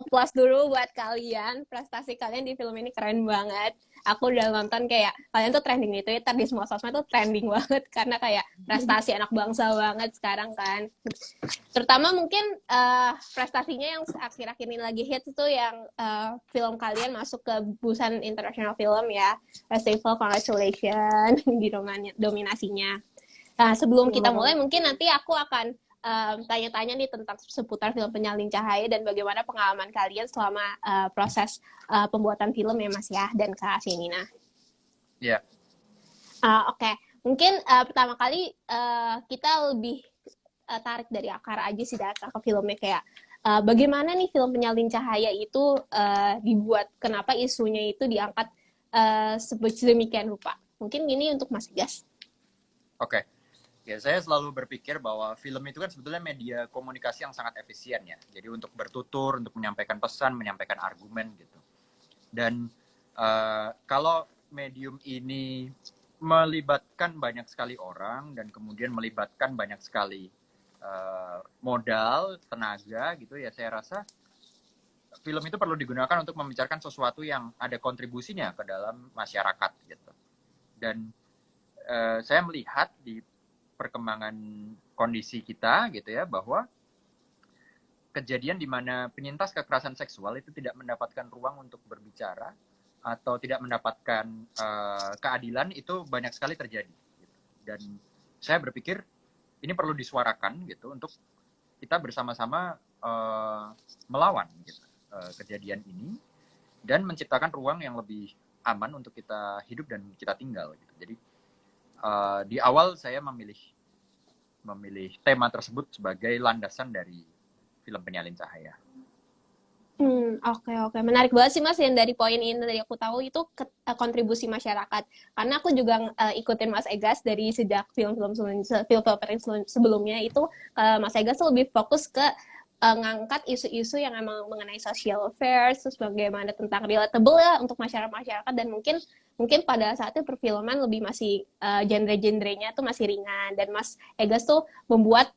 plus dulu buat kalian. Prestasi kalian di film ini keren banget. Aku udah nonton kayak kalian tuh trending di Twitter, di semua sosmed tuh trending banget karena kayak prestasi anak bangsa banget sekarang kan. Terutama mungkin prestasinya yang akhir-akhir ini lagi hits itu yang film kalian masuk ke Busan International Film ya. Festival, congratulations di dominasinya. Nah, sebelum kita mulai mungkin nanti aku akan tanya-tanya nih tentang seputar film Penyalin Cahaya dan bagaimana pengalaman kalian selama proses pembuatan film ya Mas ya dan Kak Shenina. Iya. Oke. Mungkin pertama kali kita lebih tarik dari akar aja sih data ke filmnya kayak bagaimana nih film Penyalin Cahaya itu dibuat, kenapa isunya itu diangkat sedemikian rupa. Mungkin gini untuk Mas Gas. Oke. Ya, saya selalu berpikir bahwa film itu kan sebetulnya media komunikasi yang sangat efisien ya. Jadi untuk bertutur, untuk menyampaikan pesan, menyampaikan argumen gitu. Dan kalau medium ini melibatkan banyak sekali orang dan kemudian melibatkan banyak sekali modal, tenaga gitu ya, saya rasa film itu perlu digunakan untuk membicarakan sesuatu yang ada kontribusinya ke dalam masyarakat gitu. Dan saya melihat di perkembangan kondisi kita gitu ya, bahwa kejadian di mana penyintas kekerasan seksual itu tidak mendapatkan ruang untuk berbicara atau tidak mendapatkan keadilan itu banyak sekali terjadi gitu. Dan saya berpikir ini perlu disuarakan gitu untuk kita bersama-sama melawan gitu, kejadian ini dan menciptakan ruang yang lebih aman untuk kita hidup dan kita tinggal gitu. Jadi di awal saya memilih tema tersebut sebagai landasan dari film Penyalin Cahaya. Oke. Menarik banget sih Mas yang dari poin ini dari aku tahu itu kontribusi masyarakat. Karena aku juga ikutin Mas Egas dari sejak film-film sebelumnya itu Mas Egas tuh lebih fokus ke ngangkat isu-isu yang emang mengenai social affairs, terus bagaimana tentang relatable ya untuk masyarakat dan mungkin pada saat itu perfilman lebih masih genre-genrenya tuh masih ringan dan Mas Egas tuh membuat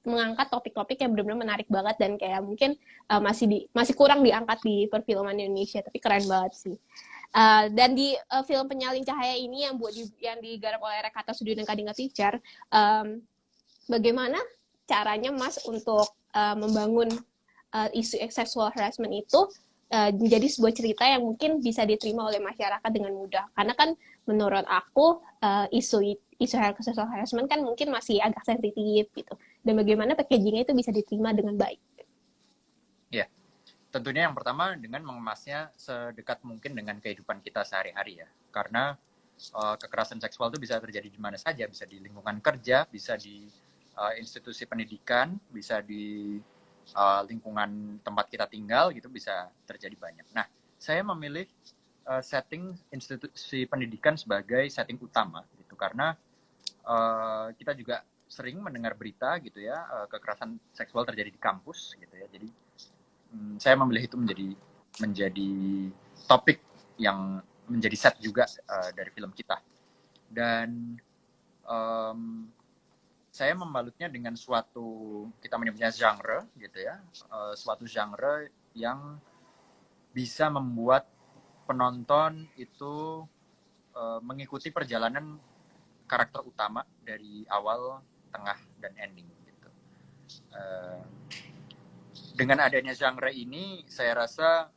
mengangkat topik-topik yang benar-benar menarik banget dan kayak mungkin masih kurang diangkat di perfilman Indonesia, tapi keren banget sih. Dan di film Penyalin Cahaya ini yang digarap oleh Rekata Studio dan Kadinga Picture, bagaimana caranya Mas untuk membangun isu sexual harassment itu menjadi sebuah cerita yang mungkin bisa diterima oleh masyarakat dengan mudah. Karena kan menurut aku isu sexual harassment kan mungkin masih agak sensitif gitu. Dan bagaimana packagingnya itu bisa diterima dengan baik. Ya, tentunya yang pertama dengan mengemasnya sedekat mungkin dengan kehidupan kita sehari-hari ya. Karena kekerasan seksual itu bisa terjadi di mana saja, bisa di lingkungan kerja, bisa di institusi pendidikan, bisa di lingkungan tempat kita tinggal gitu, bisa terjadi banyak. Nah, saya memilih setting institusi pendidikan sebagai setting utama gitu karena kita juga sering mendengar berita gitu ya, kekerasan seksual terjadi di kampus gitu ya. Jadi saya memilih itu menjadi topik yang menjadi set juga dari film kita. Dan saya membalutnya dengan kita menyebutnya genre gitu ya, suatu genre yang bisa membuat penonton itu mengikuti perjalanan karakter utama dari awal, tengah, dan ending gitu. Dengan adanya genre ini, saya rasa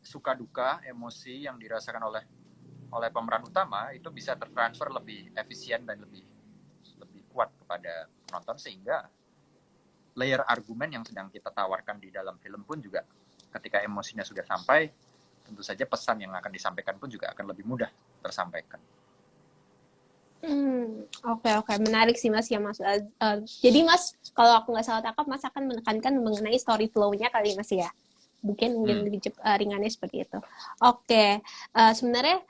suka duka, emosi yang dirasakan oleh pemeran utama itu bisa tertransfer lebih efisien dan lebih kuat kepada penonton, sehingga layer argumen yang sedang kita tawarkan di dalam film pun juga ketika emosinya sudah sampai, tentu saja pesan yang akan disampaikan pun juga akan lebih mudah tersampaikan. Oke. Menarik sih Mas ya Mas. Jadi Mas, kalau aku nggak salah tangkap, Mas akan menekankan mengenai story flow-nya kali Mas ya. Mungkin lebih ringannya seperti itu. Oke. Sebenarnya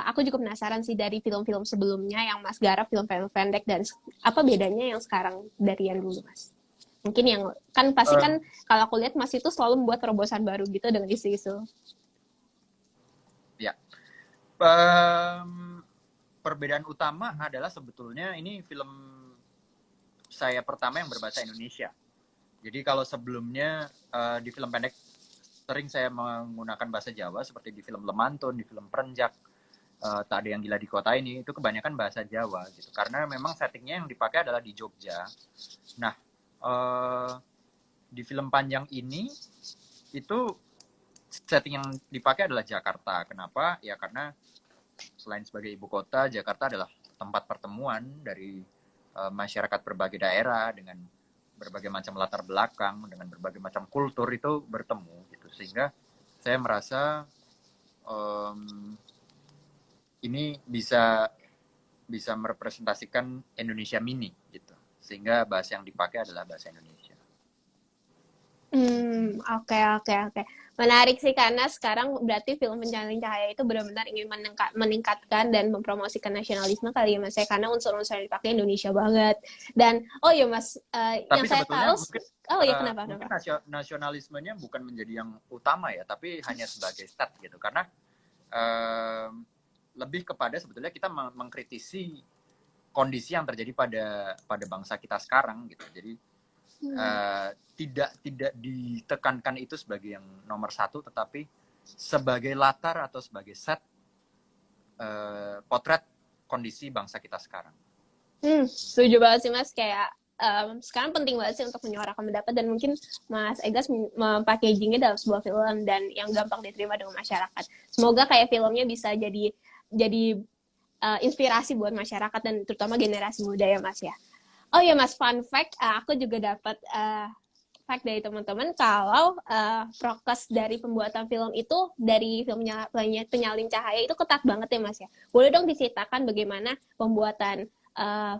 aku juga penasaran sih dari film-film sebelumnya yang Mas garap, film-film pendek, dan apa bedanya yang sekarang dari yang dulu Mas? Mungkin yang kan pasti kan kalau aku lihat Mas itu selalu membuat terobosan baru gitu dengan isu-isu. Ya. Perbedaan utama adalah sebetulnya ini film saya pertama yang berbahasa Indonesia. Jadi kalau sebelumnya di film pendek sering saya menggunakan bahasa Jawa seperti di film Lemantun, di film Perenjak, Tak Ada Yang Gila di Kota Ini, itu kebanyakan bahasa Jawa gitu. Karena memang settingnya yang dipakai adalah di Jogja. Nah, di film panjang ini itu setting yang dipakai adalah Jakarta. Kenapa? Ya karena selain sebagai ibu kota, Jakarta adalah tempat pertemuan dari masyarakat berbagai daerah dengan berbagai macam latar belakang, dengan berbagai macam kultur itu bertemu gitu. Sehingga saya merasa ini bisa merepresentasikan Indonesia mini gitu. Sehingga bahasa yang dipakai adalah bahasa Indonesia. Oke. Menarik sih karena sekarang berarti film Pencarian Cahaya itu benar-benar ingin meningkatkan dan mempromosikan nasionalisme kali ya Mas ya, karena unsur-unsur yang dipakai Indonesia banget. Dan oh ya Mas, yang Tapi saya sebetulnya tahu, mungkin oh ya kenapa? mungkin nasionalismenya bukan menjadi yang utama ya, tapi hanya sebagai stat gitu. Karena lebih kepada sebetulnya kita mengkritisi kondisi yang terjadi pada bangsa kita sekarang gitu. Jadi tidak ditekankan itu sebagai yang nomor satu, tetapi sebagai latar atau sebagai set potret kondisi bangsa kita sekarang. Setuju banget sih Mas, kayak sekarang penting banget sih untuk menyuarakan pendapat, dan mungkin Mas Egas mempackagingnya dalam sebuah film dan yang gampang diterima dengan masyarakat. Semoga kayak filmnya bisa jadi inspirasi buat masyarakat dan terutama generasi muda ya Mas ya. Oh ya Mas, fun fact, aku juga dapat fact dari teman-teman kalau prokes dari pembuatan film itu dari filmnya Penyalin Cahaya itu ketat banget ya Mas ya. Boleh dong diceritakan bagaimana pembuatan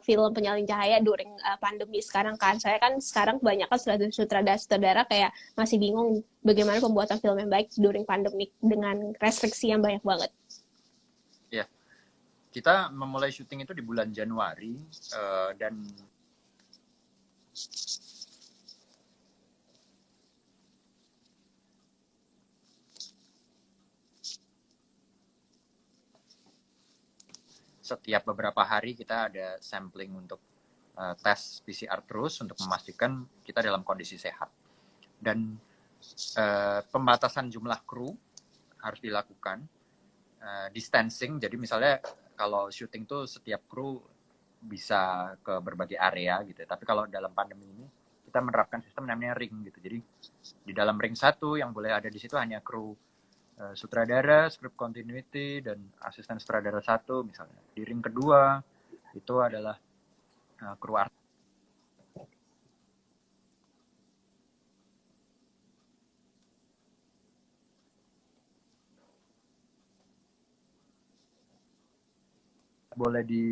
film Penyalin Cahaya during pandemi sekarang kan? Saya kan sekarang kebanyakan sutradara kayak masih bingung bagaimana pembuatan film yang baik during pandemi dengan restriksi yang banyak banget. Ya, kita memulai syuting itu di bulan Januari dan setiap beberapa hari kita ada sampling untuk tes PCR terus untuk memastikan kita dalam kondisi sehat. Dan pembatasan jumlah kru harus dilakukan, distancing. Jadi misalnya kalau syuting tuh setiap kru bisa ke berbagai area gitu. Tapi kalau dalam pandemi ini kita menerapkan sistem namanya ring gitu. Jadi di dalam ring satu yang boleh ada di situ hanya kru sutradara, script continuity, dan asisten sutradara satu misalnya. Di ring kedua itu adalah kru art. Boleh di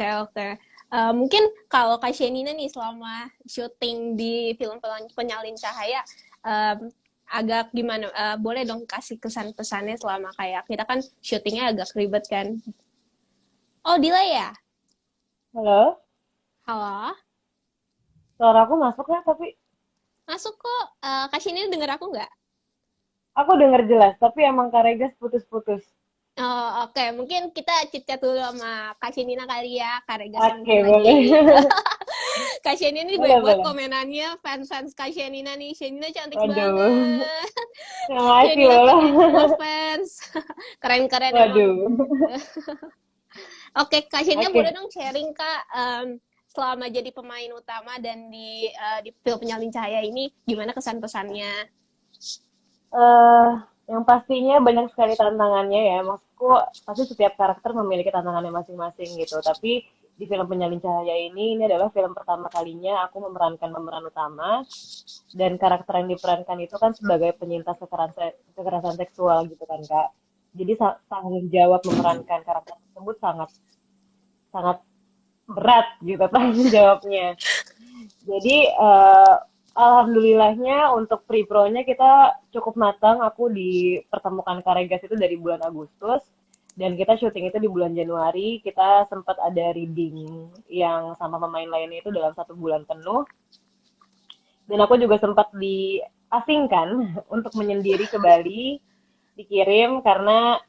Oke. Mungkin kalau Kak Shenina nih selama syuting di film Penyalin Cahaya, agak gimana? Boleh dong kasih kesan-pesannya selama kayak kita kan syutingnya agak ribet kan? Oh, delay ya? Halo, Halo? suara aku masuk ya, tapi Masuk kok. Kak Shenina denger aku nggak? aku dengar jelas, tapi emang Kak Regas putus-putus. Oh, oke. Mungkin kita chit-chat dulu sama Kak Shenina kali ya. Kak Regas Oke, mungkin lagi. boleh. Kak Shenina ini Boleh, banyak banget boleh. komenannya. Fans-fans Kak Shenina nih. Shenina cantik Waduh, banget. terima kasih Shenina loh. punya fans. Keren-keren emang. Waduh. Oke, Kak Shenina boleh Oke, dong sharing Kak, selama jadi pemain utama dan di film Penyalin Cahaya ini gimana kesan-pesannya? eh yang pastinya banyak sekali tantangannya ya. Maksudku, pasti setiap karakter memiliki tantangannya masing-masing gitu. Tapi di film Penyalin Cahaya ini adalah film pertama kalinya aku memerankan pemeran utama, dan karakter yang diperankan itu kan sebagai penyintas kekerasan seksual gitu kan Kak. Jadi tanggung jawab memerankan karakter tersebut sangat sangat berat gitu tanggung jawabnya. Jadi alhamdulillahnya untuk pre-pro-nya kita cukup matang. Aku dipertemukan Karegas itu dari bulan Agustus dan kita syuting itu di bulan Januari. Kita sempat ada reading yang sama pemain lainnya itu dalam 1 bulan penuh. Dan aku juga sempat diasingkan untuk menyendiri ke Bali, dikirim karena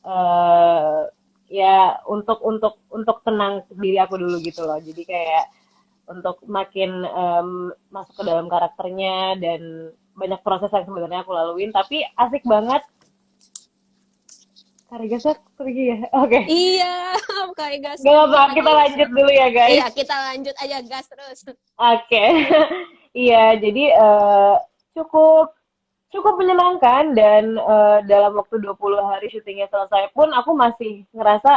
eh ya untuk tenang diri aku dulu gitu loh. Jadi kayak untuk makin masuk ke dalam karakternya, dan banyak proses yang sebenarnya aku laluin, tapi asik banget. Karigasnya pergi ya? Oke. Iya, kayak gas. Gak apa-apa, kita lanjut dulu ya guys. Iya, kita lanjut aja gas terus. Oke. Iya, jadi cukup cukup menyenangkan, dan dalam waktu 20 hari syutingnya selesai pun aku masih ngerasa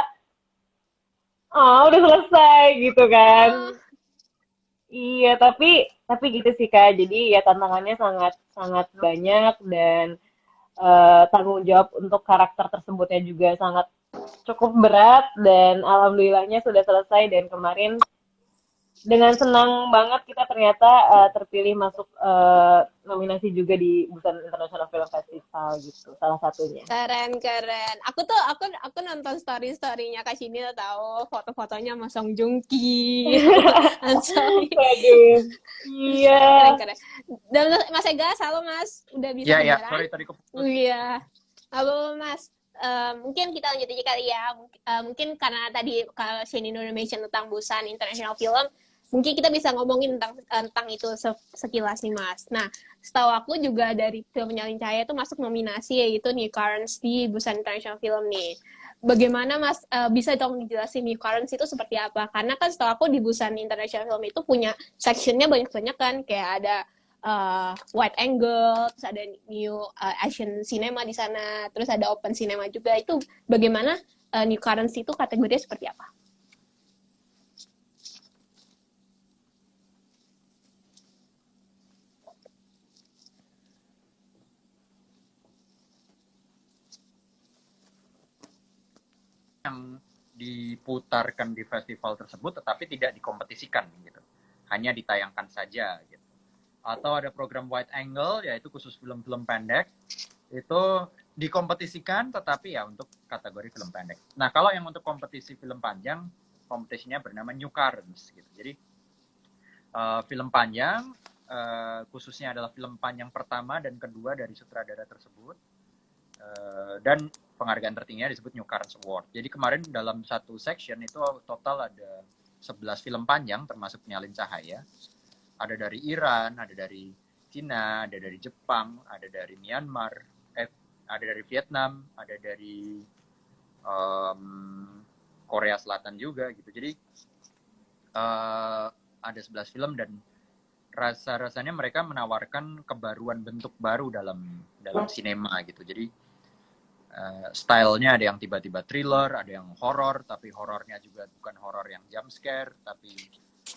udah selesai gitu kan. Oh, Iya, tapi gitu sih Kak. Jadi ya tantangannya sangat sangat banyak, dan tanggung jawab untuk karakter tersebutnya juga sangat cukup berat, dan alhamdulillahnya sudah selesai, dan kemarin dengan senang banget kita ternyata terpilih masuk nominasi juga di Busan International Film Festival gitu, salah satunya. keren keren. Aku nonton story-storynya Kak Shini, tahu foto-fotonya sama Song Joong Ki. Sorry. Waduh, iya. Keren keren. Dan Mas Ega, halo Mas, udah bisa Ya, ya, dengeran? sorry tadi keputus. Iya. Halo Mas. Mungkin kita lanjut aja kali ya. Mungkin karena tadi Kak Shini udah mention tentang Busan International Film, mungkin kita bisa ngomongin tentang itu sekilas nih Mas. Nah, setahu aku juga dari film Penyalin Cahaya itu masuk nominasi, yaitu New Currents di Busan International Film nih. Bagaimana Mas bisa dong dijelasin New Currents itu seperti apa? Karena kan setahu aku di Busan International Film itu punya sectionnya banyak-banyak kan, kayak ada wide angle, terus ada new Asian cinema di sana, terus ada open cinema juga. Itu bagaimana New Currents itu kategorinya seperti apa? Yang diputarkan di festival tersebut tetapi tidak dikompetisikan gitu, hanya ditayangkan saja gitu. Atau ada program wide angle, yaitu khusus film-film pendek, itu dikompetisikan tetapi ya untuk kategori film pendek. Nah, kalau yang untuk kompetisi film panjang, kompetisinya bernama New Currents gitu. Jadi film panjang khususnya adalah film panjang pertama dan kedua dari sutradara tersebut, dan penghargaan tertingginya disebut New Currents Award. Jadi kemarin dalam satu section itu total ada 11 film panjang termasuk Penyalin Cahaya. Ada dari Iran, ada dari Cina, ada dari Jepang, ada dari Myanmar, ada dari Vietnam, ada dari Korea Selatan juga gitu. Jadi ada 11 film, dan rasa-rasanya mereka menawarkan kebaruan bentuk baru dalam sinema gitu. Jadi stylenya ada yang tiba-tiba thriller, ada yang horor, tapi horornya juga bukan horor yang jump scare, tapi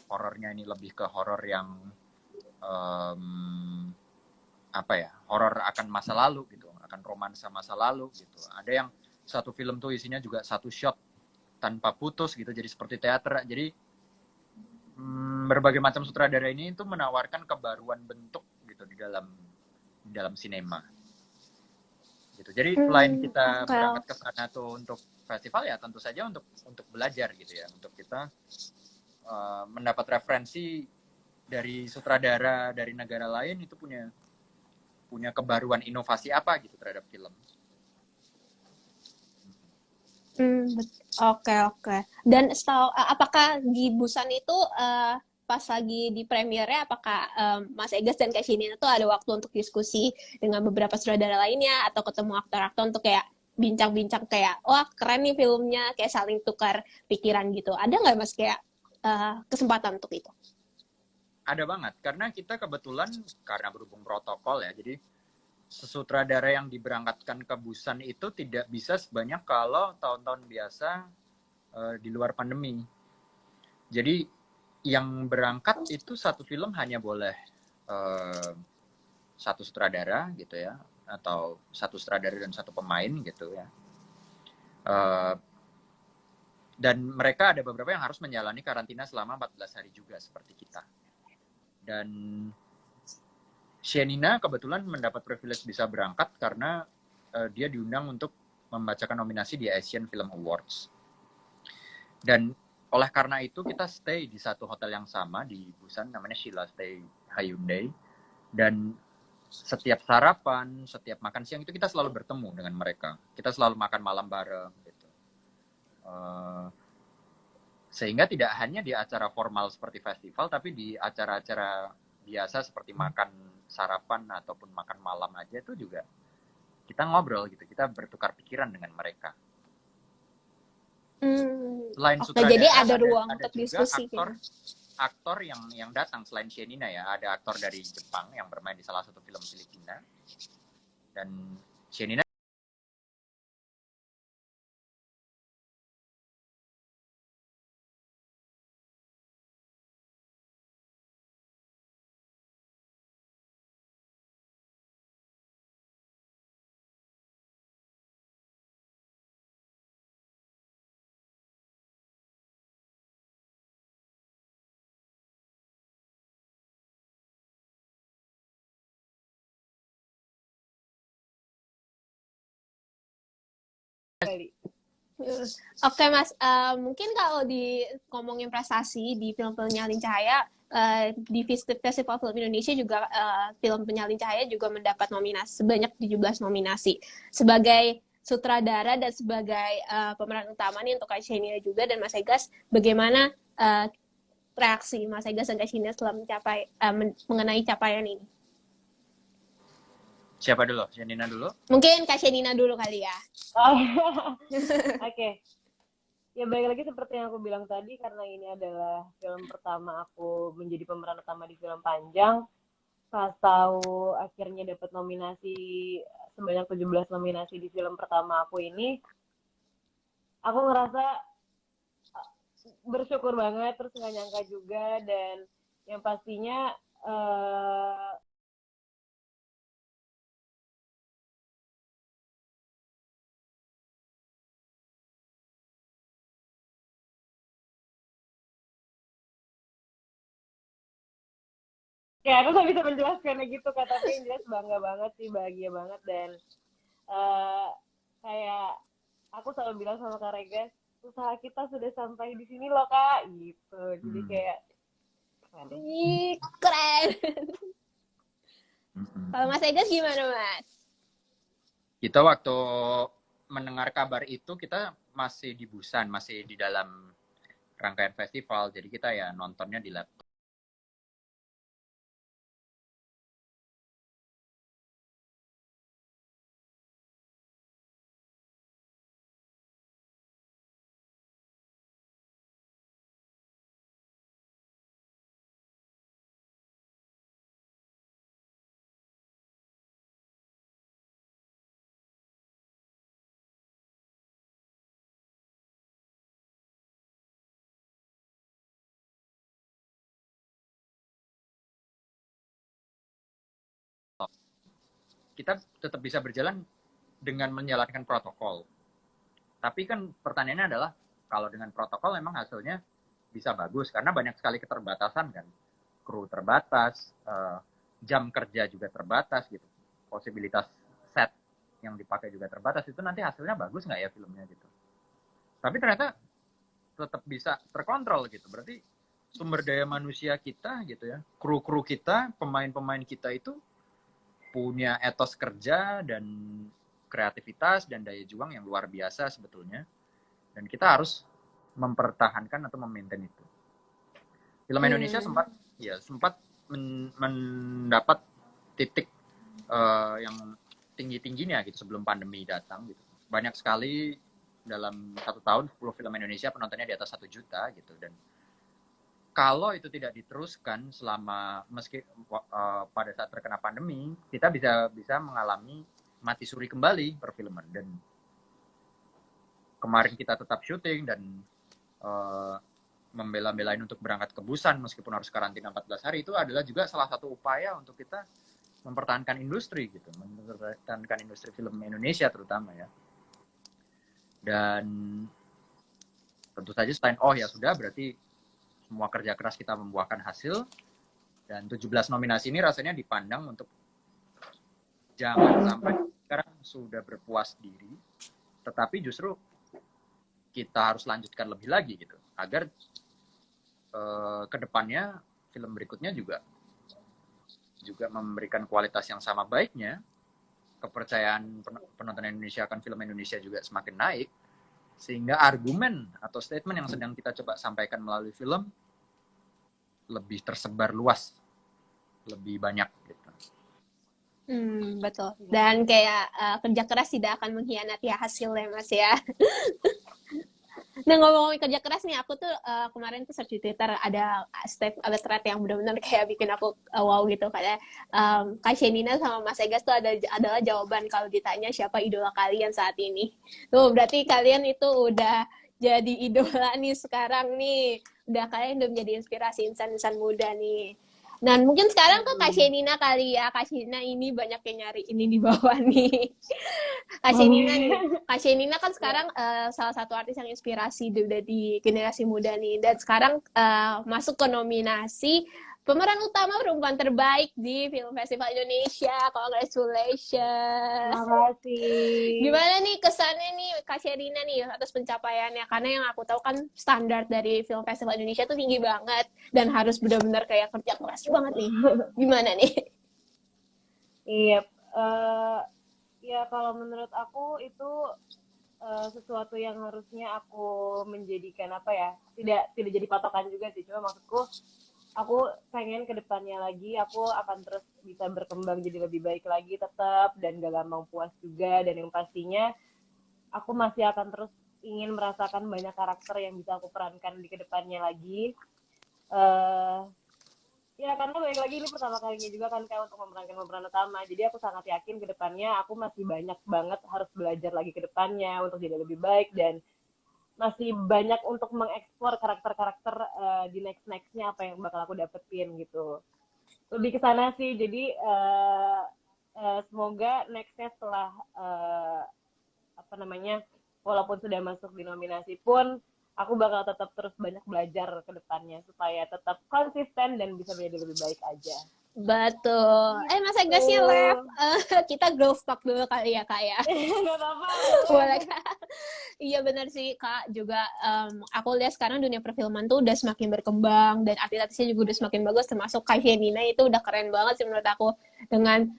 horornya ini lebih ke horor yang horor akan masa lalu gitu, akan romansa masa lalu gitu. Ada yang satu film tuh isinya juga satu shot tanpa putus gitu, jadi seperti teater. Jadi berbagai macam sutradara ini itu menawarkan kebaruan bentuk gitu di dalam sinema gitu. Jadi selain kita berangkat ke sana tuh untuk festival, ya tentu saja untuk belajar gitu ya, untuk kita mendapat referensi dari sutradara dari negara lain, itu punya kebaruan inovasi apa gitu terhadap film. Oke. Dan apakah di Busan itu pas lagi di premiernya, apakah Mas Egas dan Kak Shinin itu ada waktu untuk diskusi dengan beberapa sutradara lainnya, atau ketemu aktor-aktor untuk kayak bincang-bincang kayak, wah keren nih filmnya, kayak saling tukar pikiran gitu? Ada nggak Mas kayak kesempatan untuk itu? Ada banget, karena kita kebetulan karena berhubung protokol ya, jadi sutradara yang diberangkatkan ke Busan itu tidak bisa sebanyak kalau tahun-tahun biasa di luar pandemi. Jadi yang berangkat itu satu film hanya boleh satu sutradara gitu ya, atau satu sutradara dan satu pemain gitu ya. Dan mereka ada beberapa yang harus menjalani karantina selama 14 hari juga seperti kita. Dan Shenina kebetulan mendapat privilege bisa berangkat karena dia diundang untuk membacakan nominasi di Asian Film Awards. Dan oleh karena itu kita stay di satu hotel yang sama di Busan, namanya Sheila Stay Hyundai. Dan setiap sarapan, setiap makan siang itu kita selalu bertemu dengan mereka. Kita selalu makan malam bareng gitu. Sehingga tidak hanya di acara formal seperti festival, tapi di acara-acara biasa seperti makan sarapan ataupun makan malam aja itu juga kita ngobrol gitu, kita bertukar pikiran dengan mereka. Selain Oke, sutradara, jadi ada ruang ada untuk juga diskusi. aktor yang datang selain Shenina ya, ada aktor dari Jepang yang bermain di salah satu film Filipina, dan Shenina Oke Mas, mungkin kalau di ngomongin prestasi di film Penyalin Cahaya, di Festival Film Indonesia juga film Penyalin Cahaya juga mendapat nominasi sebanyak 17 nominasi sebagai sutradara dan sebagai pemeran utama nih untuk Kak Shenia juga dan Mas Egas. Bagaimana reaksi Mas Egas dan Kak Shenia setelah mengenai capaian ini? siapa dulu? Shenina dulu? Mungkin Kak Shenia dulu kali ya. Oke. Ya balik lagi seperti yang aku bilang tadi, karena ini adalah film pertama aku menjadi pemeran utama di film panjang. Pas tahu akhirnya dapat nominasi sebanyak 17 nominasi di film pertama aku ini, aku ngerasa bersyukur banget, terus nggak nyangka juga, dan yang pastinya kayak aku nggak bisa menjelaskannya gitu kak, tapi yang jelas bangga banget sih, bahagia banget, dan kayak aku selalu bilang sama Kak Regas, usaha kita sudah sampai di sini loh kak, gitu. Jadi kayak keren. Kalau Mas Egas gimana Mas? Kita waktu mendengar kabar itu kita masih di Busan, masih di dalam rangkaian festival, jadi kita ya nontonnya di laptop. Kita tetap bisa berjalan dengan menjalankan protokol. Tapi kan pertanyaannya adalah, kalau dengan protokol memang hasilnya bisa bagus, karena banyak sekali keterbatasan kan. Kru terbatas, jam kerja juga terbatas gitu. Posibilitas set yang dipakai juga terbatas, itu nanti hasilnya bagus nggak ya filmnya gitu. Tapi ternyata tetap bisa terkontrol gitu. Berarti sumber daya manusia kita gitu ya, kru-kru kita, pemain-pemain kita itu punya etos kerja dan kreativitas dan daya juang yang luar biasa sebetulnya, dan kita harus mempertahankan atau memaintain itu. Film Indonesia sempat mendapat titik yang tinggi-tingginya gitu sebelum pandemi datang gitu. Banyak sekali dalam 1 tahun 10 film Indonesia penontonnya di atas 1 juta gitu, dan kalau itu tidak diteruskan selama pada saat terkena pandemi, kita bisa mengalami mati suri kembali perfilman. Dan kemarin kita tetap syuting dan eh, membela-belain untuk berangkat ke Busan meskipun harus karantina 14 hari, itu adalah juga salah satu upaya untuk kita mempertahankan industri gitu, mempertahankan industri film Indonesia terutama ya. Dan tentu saja selain ya sudah berarti semua kerja keras kita membuahkan hasil, dan 17 nominasi ini rasanya dipandang untuk jangan sampai sekarang sudah berpuas diri, tetapi justru kita harus lanjutkan lebih lagi gitu, agar kedepannya film berikutnya juga memberikan kualitas yang sama baiknya, kepercayaan penonton Indonesia akan film Indonesia juga semakin naik, sehingga argumen atau statement yang sedang kita coba sampaikan melalui film lebih tersebar luas, lebih banyak gitu. Betul. Dan kayak kerja keras tidak akan mengkhianati hasilnya, Mas ya. Nah, ngomong-ngomong kerja keras nih, aku tuh kemarin tuh search di Twitter ada thread yang benar-benar kayak bikin aku wow gitu, kayak Kak Shenina sama Mas Egas tuh adalah jawaban kalau ditanya siapa idola kalian saat ini. Tuh berarti kalian itu udah jadi idola nih sekarang nih. Kalian udah menjadi inspirasi insan-insan muda nih. Dan mungkin sekarang ke Kak Shenina kali ya. Kak Shenina ini banyak yang nyari ini di bawah nih. Kak Shenina nih. Kak Shenina kan sekarang salah satu artis yang inspirasi udah di generasi muda nih. Dan sekarang masuk ke nominasi pemeran utama perempuan terbaik di Film Festival Indonesia. Congratulations. Terima kasih. Gimana nih kesannya nih Kak Sherina nih atas pencapaiannya? Karena yang aku tahu kan standar dari Film Festival Indonesia tuh tinggi banget dan harus benar-benar kayak kerja keras banget nih. Gimana nih? Iya, ya kalau menurut aku itu sesuatu yang harusnya aku menjadikan apa ya, tidak jadi patokan juga sih. Cuma maksudku, aku pengen ke depannya lagi aku akan terus bisa berkembang jadi lebih baik lagi tetap, dan gak gampang puas juga, dan yang pastinya aku masih akan terus ingin merasakan banyak karakter yang bisa aku perankan di kedepannya lagi. Ya karena balik lagi ini pertama kalinya juga kan kayak untuk memerankan pemeran utama, jadi aku sangat yakin ke depannya aku masih banyak banget harus belajar lagi ke depannya untuk jadi lebih baik, dan masih banyak untuk mengeksplor karakter-karakter di next-nextnya apa yang bakal aku dapetin gitu. Lebih ke sana sih, jadi semoga nextnya setelah apa namanya, walaupun sudah masuk di nominasi pun aku bakal tetap terus banyak belajar ke depannya supaya tetap konsisten dan bisa menjadi lebih baik aja. Betul. Mas Egasnya left. Kita growth talk dulu kali ya Kak ya. Gak apa-apa. Boleh Kak. Iya benar sih Kak, juga aku lihat sekarang dunia perfilman tuh udah semakin berkembang dan artis-artisnya juga udah semakin bagus, termasuk Kak Shenina itu udah keren banget sih menurut aku, dengan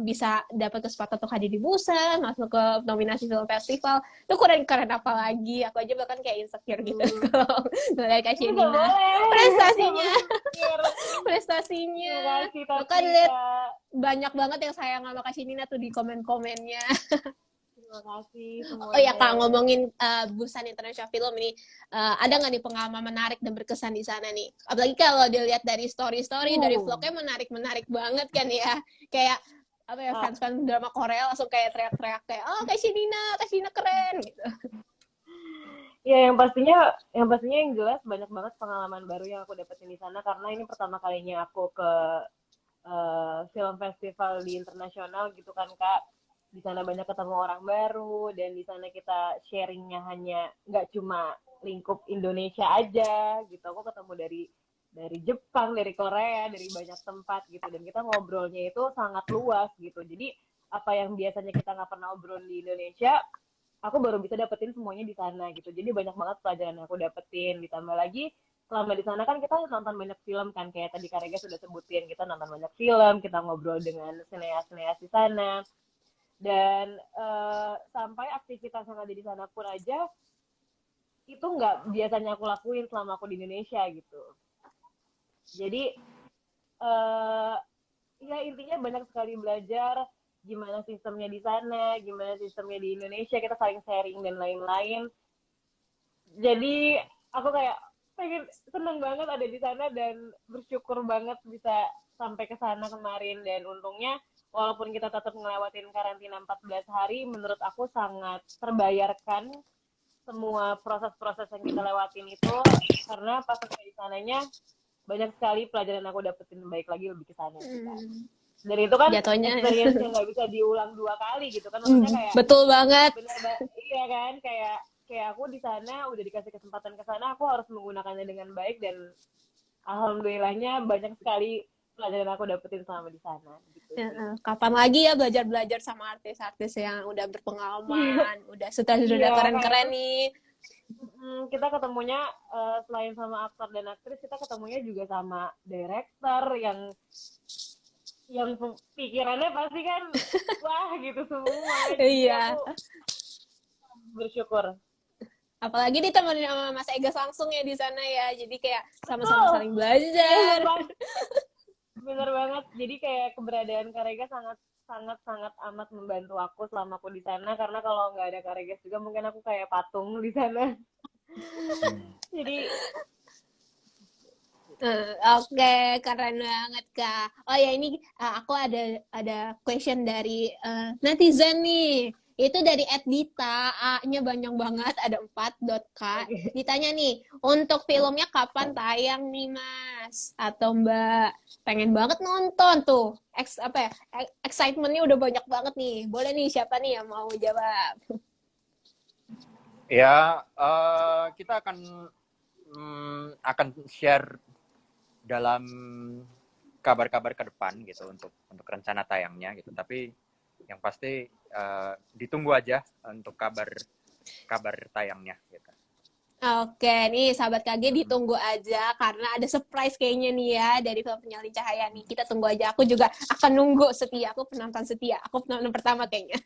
bisa dapat kesempatan untuk hadir di Busan, masuk ke nominasi film festival, itu keren-keren apa lagi, aku aja bahkan kayak insecure gitu kalau ngeliat Kak Shenina prestasinya. Prestasinya. Kan lihat banyak banget yang sayang sama Kak Shenina tuh di komen-komennya. Terima kasih semuanya. Oh ya Kak, ngomongin Busan International Film ini, ada nggak nih pengalaman menarik dan berkesan di sana nih? Apalagi kalau dilihat dari story-story, dari vlognya menarik-menarik banget kan ya. Kayak apa ya, fans-fans drama Korea langsung kayak teriak-teriak kayak, oh Kak Shenina keren gitu. Ya yang pastinya yang jelas banyak banget pengalaman baru yang aku dapetin di sana, karena ini pertama kalinya aku ke film festival di internasional gitu kan Kak. Di sana banyak ketemu orang baru, dan di sana kita sharingnya hanya nggak cuma lingkup Indonesia aja gitu. Aku ketemu dari Jepang, dari Korea, dari banyak tempat gitu, dan kita ngobrolnya itu sangat luas gitu. Jadi apa yang biasanya kita nggak pernah obrol di Indonesia, aku baru bisa dapetin semuanya di sana gitu. Jadi banyak banget pelajaran yang aku dapetin. Ditambah lagi selama di sana kan kita nonton banyak film kan, kayak tadi Kak Rega sudah sebutin, kita nonton banyak film, kita ngobrol dengan sineas-sineas di sana, dan sampai aktivitas yang ada di sana pun aja itu nggak biasanya aku lakuin selama aku di Indonesia gitu. Jadi ya intinya banyak sekali belajar gimana sistemnya di sana, gimana sistemnya di Indonesia, kita saling sharing dan lain-lain. Jadi aku kayak seneng banget ada di sana dan bersyukur banget bisa sampai ke sana kemarin, dan untungnya walaupun kita tetap ngelewatin karantina 14 hari, menurut aku sangat terbayarkan semua proses-proses yang kita lewatin itu, karena pas sampai di sananya banyak sekali pelajaran aku dapetin, baik lagi lebih ke sana sih kan. Dan itu kan Jatuhnya experience yang nggak bisa diulang 2 kali gitu kan, maksudnya kayak betul banget. iya kan, kayak aku di sana udah dikasih kesempatan ke sana, aku harus menggunakannya dengan baik, dan alhamdulillahnya banyak sekali pelajaran aku dapetin selama di sana gitu sih. Kapan lagi ya belajar sama artis-artis yang udah berpengalaman, udah sutradara Iya, keren-keren nih. kita ketemunya selain sama aktor dan aktris, kita ketemunya juga sama director yang pikirannya pasti kan wah gitu semua. Jadi Iya. aku bersyukur. Apalagi ditemenin sama Mas Egas langsung ya di sana ya. Jadi kayak sama-sama saling Iya, belajar. bener banget. Jadi kayak keberadaan Kak Rega sangat sangat sangat amat membantu aku selama aku di sana, karena kalau nggak ada Kak Rega juga mungkin aku kayak patung di sana. Jadi Oke, keren banget Kak. Oh ya ini aku ada question dari netizen nih. Itu dari @dita, A-nya banyak banget, ada 4.k. Ditanya nih, untuk filmnya kapan tayang nih Mas? Atau Mbak? Pengen banget nonton tuh. Excitement-nya udah banyak banget nih. Boleh nih, siapa nih yang mau jawab? Ya, kita akan share dalam kabar-kabar ke depan gitu untuk rencana tayangnya gitu. Tapi yang pasti ditunggu aja untuk kabar tayangnya gitu. Oke, nih sahabat KG ditunggu aja karena ada surprise kayaknya nih ya dari film Penyalin Cahaya nih. Kita tunggu aja. Aku juga akan nunggu setia. Aku penonton setia. Aku penonton pertama kayaknya.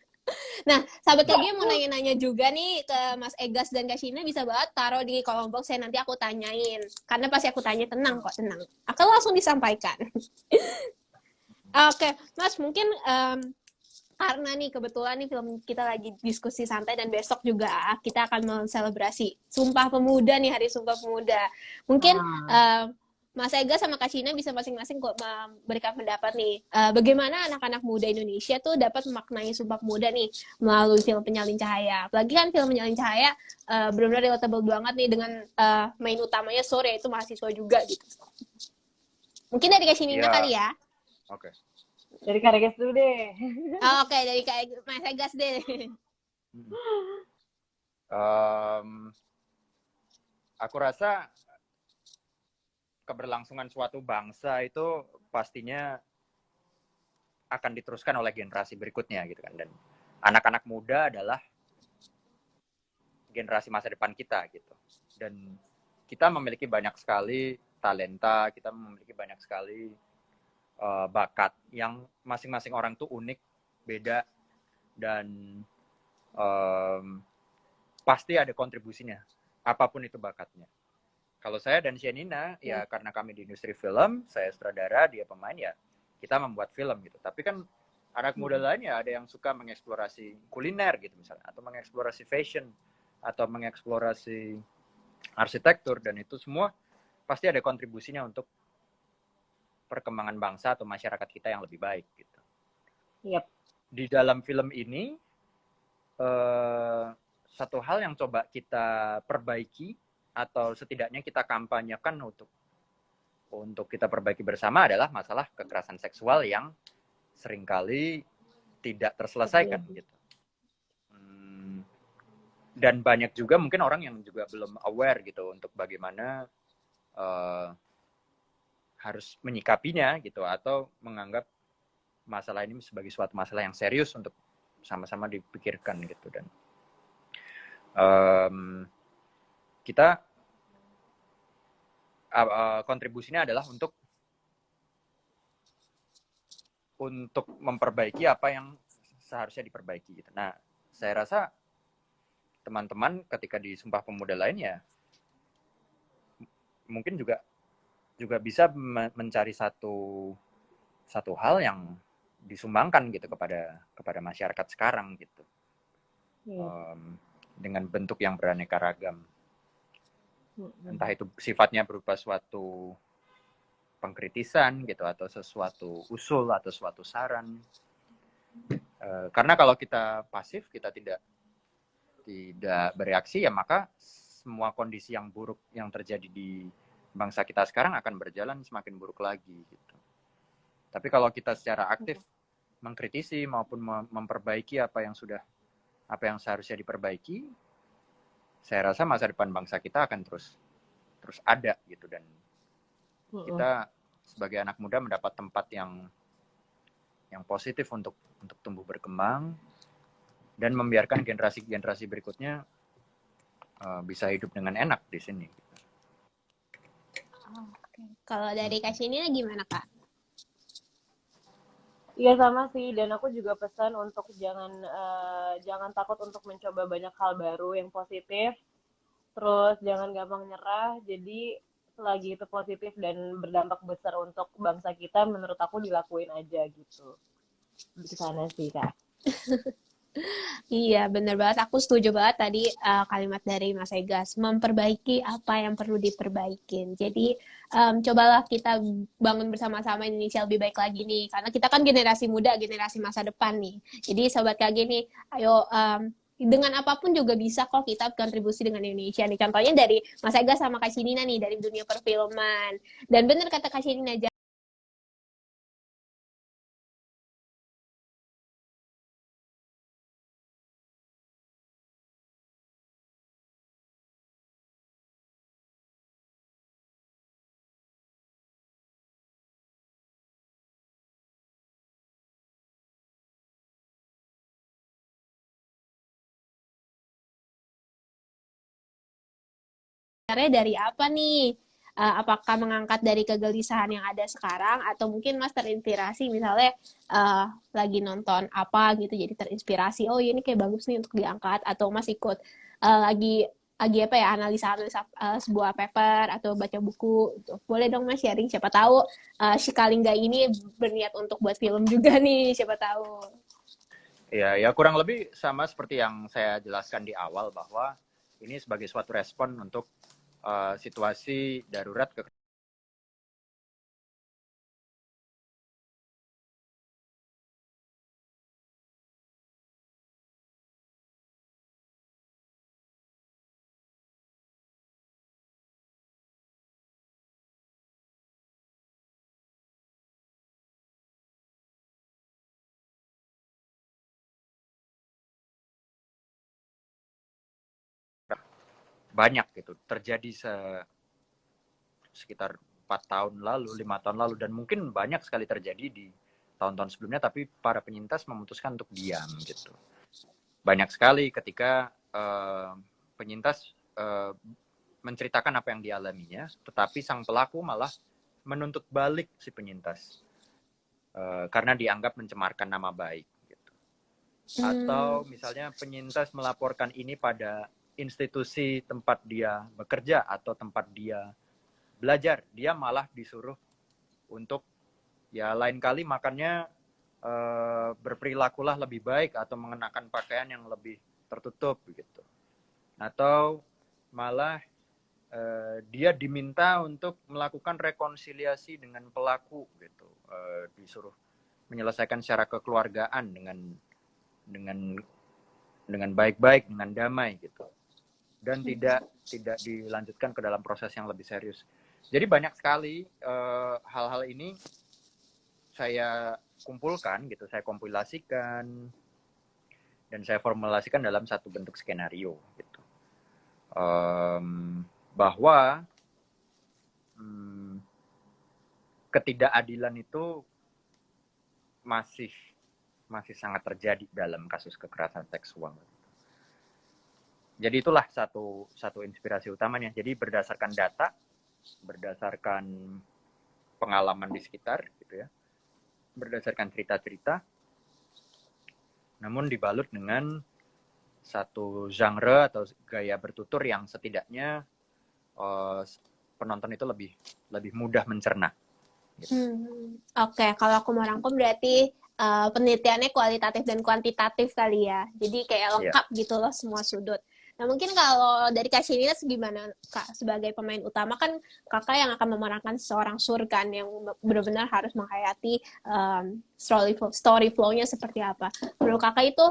Nah, sahabat KG mau nanya-nanya juga nih ke Mas Egas dan Kak Shina, bisa banget taruh di kolom box, saya nanti aku tanyain. Karena pasti aku tanya, tenang kok, tenang. Akan langsung disampaikan. Oke, Mas, mungkin karena nih kebetulan nih film kita lagi diskusi santai dan besok juga kita akan menselebrasi Sumpah Pemuda nih, Hari Sumpah Pemuda. Mungkin Mas Ega sama Kak Cina bisa masing-masing kok memberikan pendapat nih. Bagaimana anak-anak muda Indonesia tuh dapat memaknai Sumpah Pemuda nih melalui film Penyalin Cahaya. Apalagi kan film Penyalin Cahaya benar-benar relatable banget nih dengan main utamanya Sore, yaitu mahasiswa juga gitu. Mungkin dari Kak Cina kali ya. Oke. dari Kak Rega dulu deh. Oke, dari Mas Egas deh. Aku rasa keberlangsungan suatu bangsa itu pastinya akan diteruskan oleh generasi berikutnya gitu kan, dan anak-anak muda adalah generasi masa depan kita gitu, dan kita memiliki banyak sekali talenta, kita memiliki banyak sekali bakat yang masing-masing orang tuh unik, beda, dan pasti ada kontribusinya apapun itu bakatnya. Kalau saya dan Shenina, ya karena kami di industri film, saya sutradara, dia pemain, ya kita membuat film gitu. Tapi kan anak muda lainnya ada yang suka mengeksplorasi kuliner gitu misalnya, atau mengeksplorasi fashion, atau mengeksplorasi arsitektur, dan itu semua pasti ada kontribusinya untuk perkembangan bangsa atau masyarakat kita yang lebih baik gitu. Yep. Di dalam film ini satu hal yang coba kita perbaiki atau setidaknya kita kampanyekan untuk kita perbaiki bersama adalah masalah kekerasan seksual yang seringkali tidak terselesaikan gitu. Dan banyak juga mungkin orang yang juga belum aware gitu untuk bagaimana harus menyikapinya gitu, atau menganggap masalah ini sebagai suatu masalah yang serius untuk sama-sama dipikirkan gitu. Dan kita kontribusinya adalah untuk memperbaiki apa yang seharusnya diperbaiki gitu. Nah, saya rasa teman-teman ketika di Sumpah Pemuda lain ya mungkin juga bisa mencari satu hal yang disumbangkan gitu kepada masyarakat sekarang gitu. Dengan bentuk yang beraneka ragam. Entah itu sifatnya berupa suatu pengkritisan gitu, atau sesuatu usul atau suatu saran. Karena kalau kita pasif, kita tidak tidak bereaksi, ya maka semua kondisi yang buruk yang terjadi di bangsa kita sekarang akan berjalan semakin buruk lagi gitu. Tapi kalau kita secara aktif mengkritisi maupun memperbaiki apa yang seharusnya diperbaiki, saya rasa masa depan bangsa kita akan terus ada gitu, dan kita sebagai anak muda mendapat tempat yang positif untuk tumbuh berkembang dan membiarkan generasi berikutnya bisa hidup dengan enak di sini. Kalau dari Kak Shinina gimana, Kak? Iya sama sih, dan aku juga pesan untuk jangan takut untuk mencoba banyak hal baru yang positif, terus jangan gampang nyerah. Jadi selagi itu positif dan berdampak besar untuk bangsa kita, menurut aku dilakuin aja gitu. Di sana sih Kak. Iya, bener banget. Aku setuju banget tadi kalimat dari Mas Egas, memperbaiki apa yang perlu diperbaikin. Jadi, cobalah kita bangun bersama-sama Indonesia lebih baik lagi nih. Karena kita kan generasi muda, generasi masa depan nih. Jadi, Sobat KG nih, ayo dengan apapun juga bisa kok kita kontribusi dengan Indonesia nih. Contohnya dari Mas Egas sama Kak Shinina nih, dari dunia perfilman. Dan bener kata Kak Shinina, sebenarnya dari apa nih? Apakah mengangkat dari kegelisahan yang ada sekarang atau mungkin Mas terinspirasi misalnya lagi nonton apa gitu jadi terinspirasi, oh ini kayak bagus nih untuk diangkat, atau Mas ikut lagi apa ya, analisa sebuah paper atau baca buku gitu. Boleh dong Mas sharing, siapa tahu si Kalingga ini berniat untuk buat film juga nih, siapa tahu. Ya kurang lebih sama seperti yang saya jelaskan di awal, bahwa ini sebagai suatu respon untuk situasi darurat banyak gitu terjadi sekitar 4 tahun lalu, 5 tahun lalu, dan mungkin banyak sekali terjadi di tahun-tahun sebelumnya, tapi para penyintas memutuskan untuk diam gitu. Banyak sekali ketika penyintas menceritakan apa yang dialaminya, tetapi sang pelaku malah menuntut balik si penyintas karena dianggap mencemarkan nama baik gitu. Atau misalnya penyintas melaporkan ini pada institusi tempat dia bekerja atau tempat dia belajar, dia malah disuruh untuk ya lain kali makannya berperilakulah lebih baik atau mengenakan pakaian yang lebih tertutup gitu. Atau malah dia diminta untuk melakukan rekonsiliasi dengan pelaku gitu, disuruh menyelesaikan secara kekeluargaan dengan baik-baik, dengan damai gitu, dan tidak dilanjutkan ke dalam proses yang lebih serius. Jadi banyak sekali hal-hal ini saya kumpulkan gitu, saya kompilasikan dan saya formulasikan dalam satu bentuk skenario gitu. Bahwa ketidakadilan itu masih sangat terjadi dalam kasus kekerasan seksual. Jadi itulah satu inspirasi utamanya. Jadi berdasarkan data, berdasarkan pengalaman di sekitar gitu ya, berdasarkan cerita-cerita, namun dibalut dengan satu genre atau gaya bertutur yang setidaknya penonton itu lebih mudah mencerna. Gitu. Oke, kalau aku mau rangkum berarti penelitiannya kualitatif dan kuantitatif kali ya. Jadi kayak lengkap gitu loh semua sudut. Nah mungkin kalau dari Kak Shinina gimana Kak, sebagai pemain utama kan Kakak yang akan memerankan seorang Surkan yang benar-benar harus menghayati story flow-nya seperti apa. Menurut Kakak itu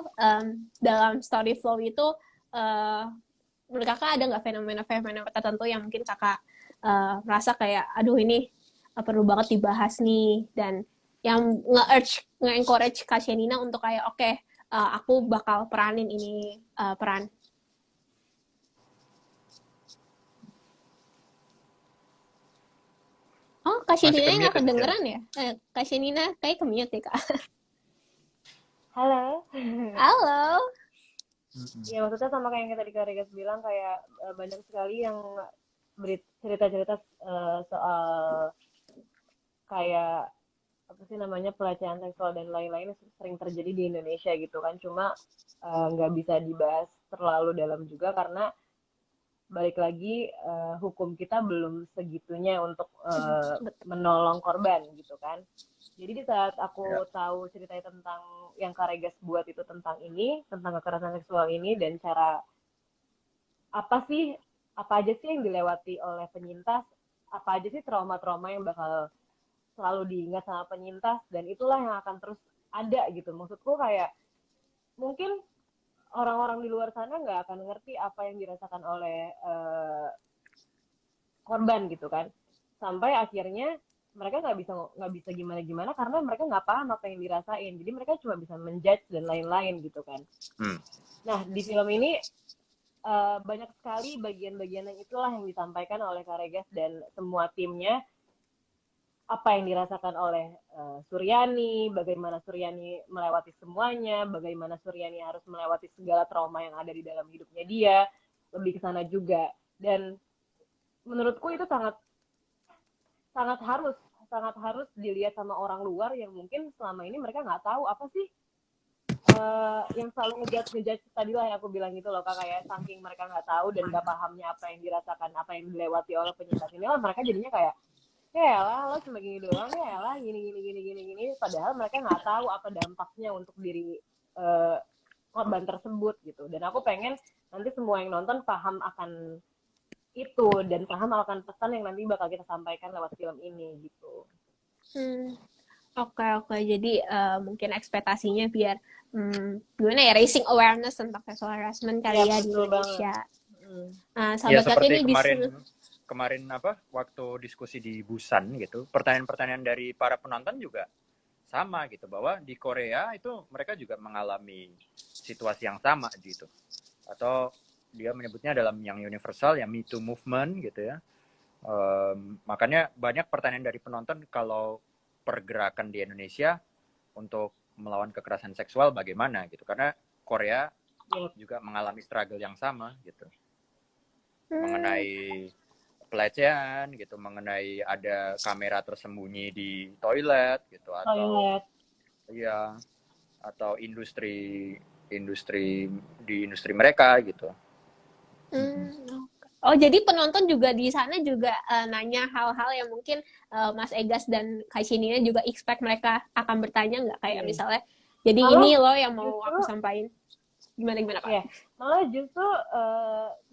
dalam story flow itu eh, menurut kakak ada nggak fenomena-fenomena tertentu yang mungkin kakak merasa kayak aduh ini perlu banget dibahas nih, dan yang nge-encourage Kak Shenina untuk kayak oke, aku bakal peranin ini peran. Oh, Kak Masih Shenina nggak ke-mute ya di sana. kedengeran ya? Kak Shenina kayak ke-mute deh, Kak. Halo. Halo. Mm-mm. Ya maksudnya sama kayak yang tadi Kak Regas bilang kayak banyak sekali yang cerita-cerita soal kayak apa sih namanya pelecehan seksual dan lain-lain sering terjadi di Indonesia gitu kan. Cuma nggak bisa dibahas terlalu dalam juga karena balik lagi hukum kita belum segitunya untuk Betul. menolong korban gitu kan. Jadi di saat aku Ya. tahu ceritanya tentang yang Karegas buat itu tentang ini, tentang kekerasan seksual ini dan cara apa sih, apa aja sih yang dilewati oleh penyintas, apa aja sih trauma-trauma yang bakal selalu diingat sama penyintas dan itulah yang akan terus ada gitu. Maksudku kayak mungkin orang-orang di luar sana nggak akan ngerti apa yang dirasakan oleh korban gitu kan sampai akhirnya mereka nggak bisa gimana gimana karena mereka nggak paham apa yang dirasain jadi mereka cuma bisa menjudge dan lain-lain gitu kan. Hmm. Nah di film ini banyak sekali bagian-bagian yang itulah yang disampaikan oleh Karegas dan semua timnya apa yang dirasakan oleh Suryani, bagaimana Suryani melewati semuanya, bagaimana Suryani harus melewati segala trauma yang ada di dalam hidupnya dia, lebih ke sana juga. Dan menurutku itu sangat sangat harus sangat harus dilihat sama orang luar yang mungkin selama ini mereka nggak tahu apa sih yang selalu ngejudge tadi lah yang aku bilang gitu loh kak kayak saking mereka nggak tahu dan nggak pahamnya apa yang dirasakan apa yang dilewati oleh penyintas ini lah mereka jadinya kayak ya lah lo cuma gini doang ya lah gini gini gini gini gini padahal mereka nggak tahu apa dampaknya untuk diri uh, korban tersebut gitu dan aku pengen nanti semua yang nonton paham akan itu dan paham akan pesan yang nanti bakal kita sampaikan lewat film ini gitu. Hmm. Oke, oke. Jadi mungkin ekspektasinya biar gimana ya, raising awareness tentang sexual harassment Ya kali ya di betul banget. Indonesia. Hmm. Nah, Ya sahabat Kak seperti ini justru kemarin apa waktu diskusi di Busan gitu, pertanyaan-pertanyaan dari para penonton juga sama gitu bahwa di Korea itu mereka juga mengalami situasi yang sama gitu. Atau dia menyebutnya dalam yang universal ya Me Too movement gitu ya. Makanya banyak pertanyaan dari penonton kalau pergerakan di Indonesia untuk melawan kekerasan seksual bagaimana gitu karena Korea Ya, juga mengalami struggle yang sama gitu hmm, mengenai pelecehan gitu mengenai ada kamera tersembunyi di toilet gitu atau toilet. ya atau industri industri di industri mereka gitu. hmm. Oh, jadi penonton juga di sana juga nanya hal-hal yang mungkin Mas Egas dan Kak Shinina juga expect mereka akan bertanya nggak, kayak Iya. misalnya, jadi Malah ini loh yang mau justru aku sampaikan. Gimana gimana Pak? ya, malah justru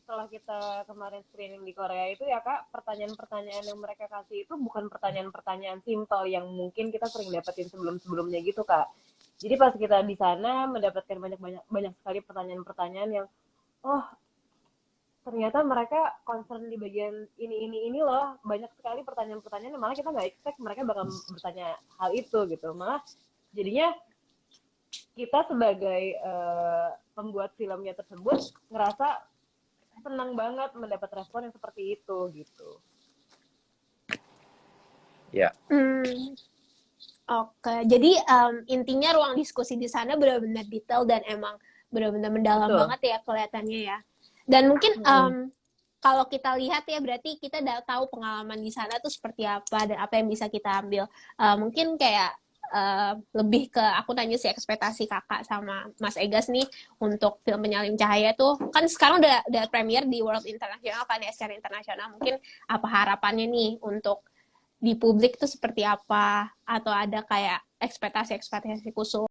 setelah kita kemarin screening di Korea itu ya Kak, pertanyaan-pertanyaan yang mereka kasih itu bukan pertanyaan-pertanyaan simpel yang mungkin kita sering dapetin sebelum-sebelumnya gitu Kak. Jadi pas kita di sana mendapatkan banyak-banyak banyak sekali pertanyaan-pertanyaan yang oh ternyata mereka concern di bagian ini loh banyak sekali pertanyaan-pertanyaan yang malah kita nggak expect mereka bakal bertanya hal itu gitu malah jadinya kita sebagai pembuat filmnya tersebut ngerasa senang banget mendapat respon yang seperti itu gitu. Ya. Hmm, oke, jadi intinya ruang diskusi di sana benar-benar detail dan emang benar-benar mendalam Betul. banget ya kelihatannya ya. Dan mungkin Mm-mm. kalau kita lihat ya berarti kita udah tahu pengalaman di sana tuh seperti apa dan apa yang bisa kita ambil. Mungkin kayak lebih ke aku tanya sih ekspektasi kakak sama Mas Egas nih untuk film Penyalin Cahaya tuh kan sekarang udah premier di World International kan ya, secara internasional. Mungkin apa harapannya nih untuk di publik tuh seperti apa, atau ada kayak ekspektasi-ekspektasi khusus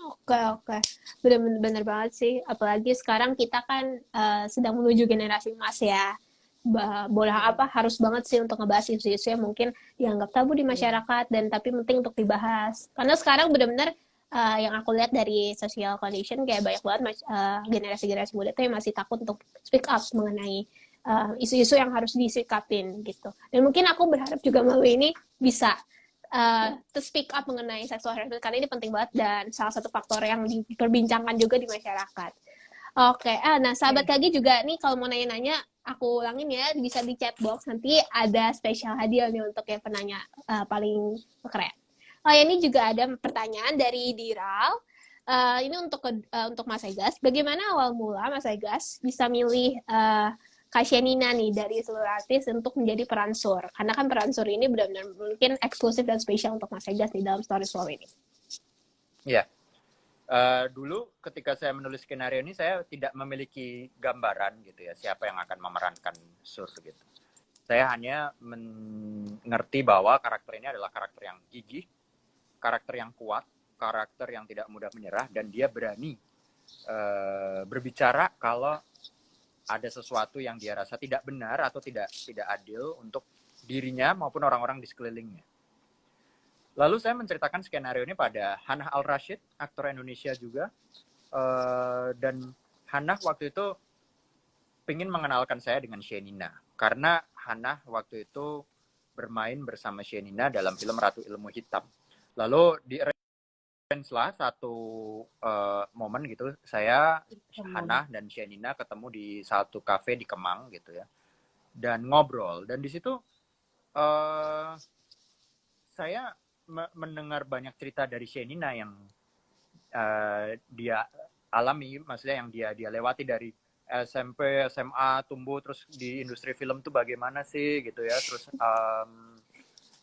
Oke, oke. Bener-bener banget sih. Apalagi sekarang kita kan sedang menuju generasi emas ya. Boleh apa, harus banget sih untuk ngebahas isu-isu yang mungkin dianggap tabu di Iya. masyarakat dan tapi penting untuk dibahas. Karena sekarang bener-bener yang aku lihat dari social condition kayak banyak banget generasi-generasi muda tuh yang masih takut untuk speak up mengenai isu-isu yang harus disikapin gitu. Dan mungkin aku berharap juga melalui ini bisa to speak up mengenai sexual harassment karena ini penting banget dan salah satu faktor yang diperbincangkan juga di masyarakat. Oke, nah sahabat Iya. KG juga nih kalau mau nanya-nanya, aku ulangin ya, bisa di chat box, nanti ada spesial hadiah nih untuk yang penanya paling keren. Oh ya, ini juga ada pertanyaan dari Diral. Ini untuk Mas Egas, bagaimana awal mula Mas Egas bisa milih Kak Shenina nih dari seluruh artis untuk menjadi peran Sur? Karena kan peran Sur ini benar-benar mungkin eksklusif dan spesial untuk Mas Egas di dalam story slow ini. Iya. Dulu ketika saya menulis skenario ini saya tidak memiliki gambaran gitu ya siapa yang akan memerankan Sur gitu. Saya hanya mengerti bahwa karakter ini adalah karakter yang gigih, karakter yang kuat, karakter yang tidak mudah menyerah dan dia berani berbicara kalau ada sesuatu yang dia rasa tidak benar atau tidak adil untuk dirinya maupun orang-orang di sekelilingnya. Lalu saya menceritakan skenario ini pada Hannah Al-Rashid, aktor Indonesia juga. Dan Hannah waktu itu ingin mengenalkan saya dengan Shenina. Karena Hannah waktu itu bermain bersama Shenina dalam film Ratu Ilmu Hitam. Lalu di arrange lah satu momen gitu, saya, Hannah dan Shenina ketemu di satu kafe di Kemang gitu ya. Dan ngobrol. Dan di situ saya mendengar banyak cerita dari Shenina yang dia alami, maksudnya yang dia lewati dari SMP, SMA, tumbuh terus di industri film tuh bagaimana sih gitu ya, terus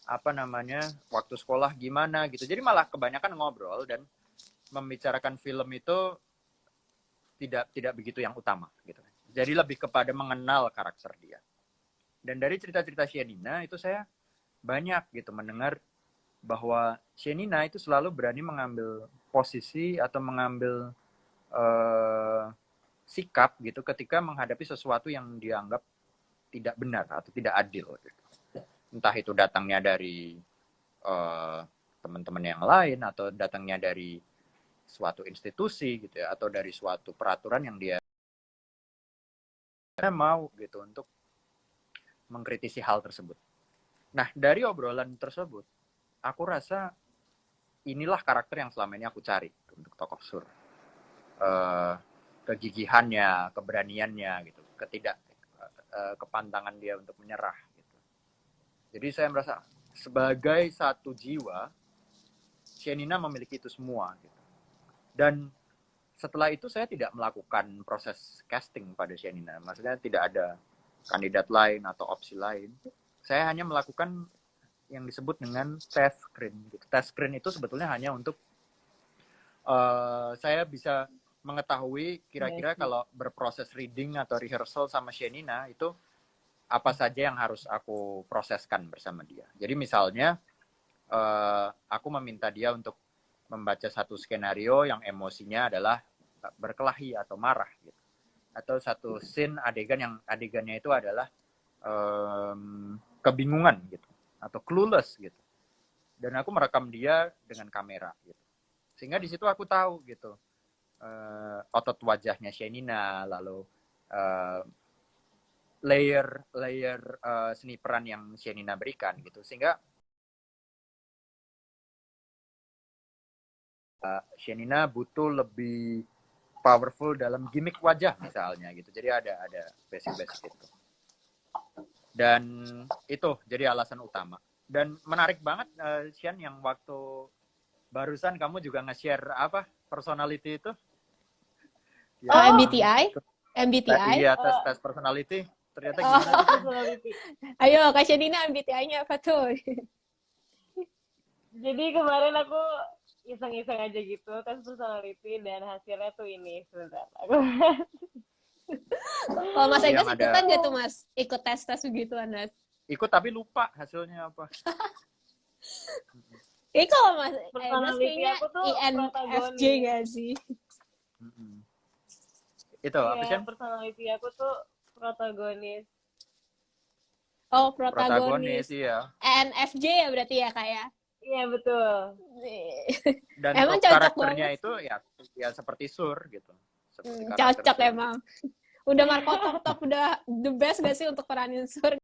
apa namanya waktu sekolah gimana gitu. Jadi malah kebanyakan ngobrol dan membicarakan film itu tidak begitu yang utama gitu. Jadi lebih kepada mengenal karakter dia. Dan dari cerita-cerita Shenina itu saya banyak gitu mendengar bahwa Shenina itu selalu berani mengambil posisi atau mengambil sikap gitu ketika menghadapi sesuatu yang dianggap tidak benar atau tidak adil gitu. Entah itu datangnya dari teman-teman yang lain atau datangnya dari suatu institusi gitu ya, atau dari suatu peraturan yang dia mau gitu untuk mengkritisi hal tersebut. Nah, dari obrolan tersebut aku rasa inilah karakter yang selama ini aku cari untuk tokoh Sur. Kegigihannya, keberaniannya gitu, kepantangan dia untuk menyerah gitu. Jadi saya merasa sebagai satu jiwa Shenina memiliki itu semua gitu. Dan setelah itu saya tidak melakukan proses casting pada Shenina. Maksudnya tidak ada kandidat lain atau opsi lain. Saya hanya melakukan yang disebut dengan test screen. Test screen itu sebetulnya hanya untuk saya bisa mengetahui kira-kira kalau berproses reading atau rehearsal sama Shenina itu apa saja yang harus aku proseskan bersama dia. Jadi misalnya aku meminta dia untuk membaca satu skenario yang emosinya adalah berkelahi atau marah gitu. Atau satu scene adegan yang adegannya itu adalah kebingungan gitu atau clueless gitu. Dan aku merekam dia dengan kamera gitu. Sehingga di situ aku tahu gitu otot wajahnya Shenina, lalu layer seni peran yang Shenina berikan gitu. Sehingga Shenina butuh lebih powerful dalam gimmick wajah misalnya gitu. Jadi ada basic itu. Dan itu jadi alasan utama. Dan menarik banget Sian yang waktu barusan kamu juga nge-share apa personality itu. Oh, MBTI? MBTI? Iya, tes personality. Ternyata gimana tuh? Personality. Ayo, Kak Shenina MBTI-nya apa tuh? Jadi kemarin aku iseng-iseng aja gitu tes personality dan hasilnya tuh ini sebentar. Kalau Mas Yang Egas ada ikutan gak tuh Mas? Ikut tes-tes begituan Mas? ikut tapi lupa hasilnya apa. Ini kalau Mas Egas Personality kayaknya aku tuh INFJ protagonis. gak sih? Mm-mm. Itu apa Iya, sih? personality aku tuh protagonis. Oh, Protagonis protagonis. ya. ENFJ ya berarti ya kayak. Iya, betul. Dan Emang untuk cocok karakternya banget. itu ya ya seperti Sur gitu. Seperti karakter Cocok Sur gitu. emang. Udah Marco Top udah the best gak sih untuk peranin Sur?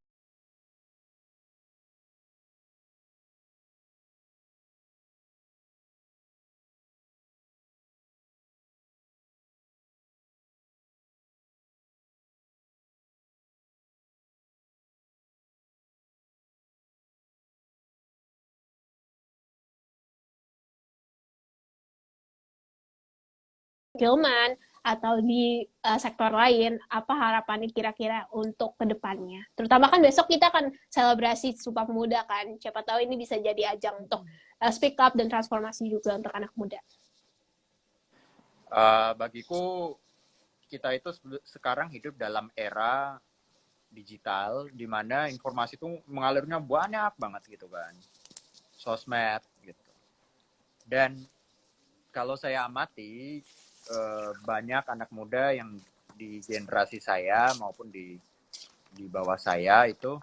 Filman atau di sektor lain, apa harapannya kira-kira untuk kedepannya? Terutama kan besok kita akan selebrasi Sumpah Pemuda kan, siapa tahu ini bisa jadi ajang untuk speak up dan transformasi juga untuk anak muda. Bagiku kita itu sekarang hidup dalam era digital di mana informasi itu mengalirnya banyak banget gitu kan. Sosmed gitu. Dan kalau saya amati banyak anak muda yang di generasi saya maupun di bawah saya itu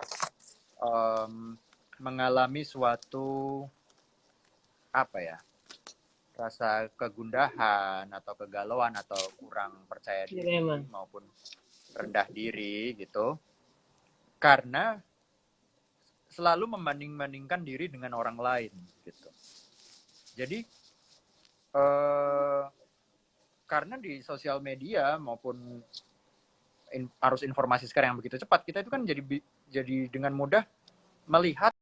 mengalami suatu apa ya, rasa kegundahan atau kegalauan atau kurang percaya diri maupun rendah diri gitu karena selalu membanding-bandingkan diri dengan orang lain gitu. Jadi karena di sosial media maupun arus informasi sekarang yang begitu cepat, kita itu kan jadi dengan mudah melihat